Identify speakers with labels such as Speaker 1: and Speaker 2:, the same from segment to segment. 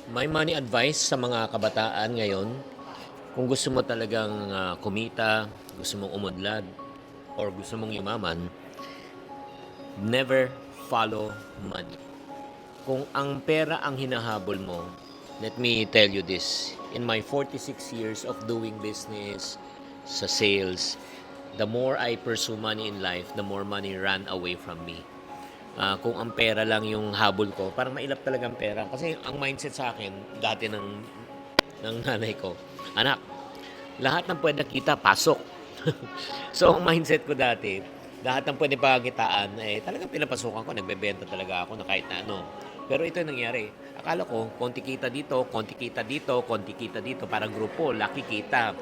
Speaker 1: My money advice sa mga kabataan ngayon, kung gusto mo talagang kumita, gusto mong umunlad, or gusto mong yumaman, never follow money. Kung ang pera ang hinahabol mo, let me tell you this. In my 46 years of doing business, sa sales, the more I pursue money in life, the more money ran away from me. Kung ang pera lang yung habol ko, parang mailap talaga ang pera. Kasi ang mindset sa akin, dati ng nanay ko, anak, lahat ng pwede kita, pasok. So, ang mindset ko dati, lahat ng pwede pagkitaan, talagang pinapasukan ko, nagbebenta talaga ako na kahit na ano. Pero ito yung nangyari. Akala ko, konti kita dito, konti kita dito, konti kita dito, parang grupo, laki kita.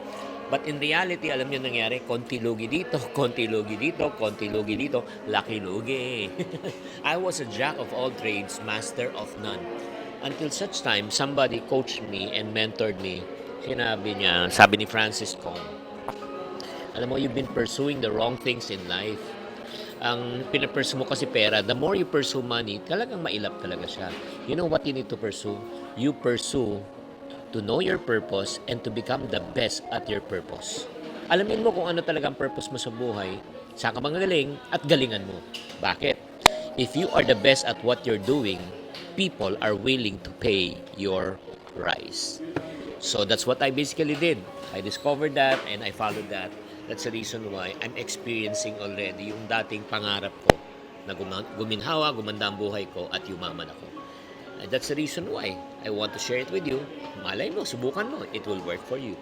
Speaker 1: But in reality, alam niyo nangyari, konti lugi dito, konti lugi dito, konti lugi dito, laki lugi. I was a jack of all trades, master of none. Until such time, somebody coached me and mentored me. Sinabi niya, sabi ni Francis Kong, alam mo, you've been pursuing the wrong things in life. Ang pinapursue mo kasi pera, the more you pursue money, talagang mailap talaga siya. You know what you need to pursue? You pursue to know your purpose and to become the best at your purpose. Alamin mo kung ano talagang purpose mo sa buhay, saan ka magaling at galingan mo. Bakit? If you are the best at what you're doing, people are willing to pay your price. So that's what I basically did. I discovered that and I followed that. That's the reason why I'm experiencing already yung dating pangarap ko na guminhawa, gumanda ang buhay ko at yumaman ako. And that's the reason why I want to share it with you. Malay mo, subukan mo. It will work for you.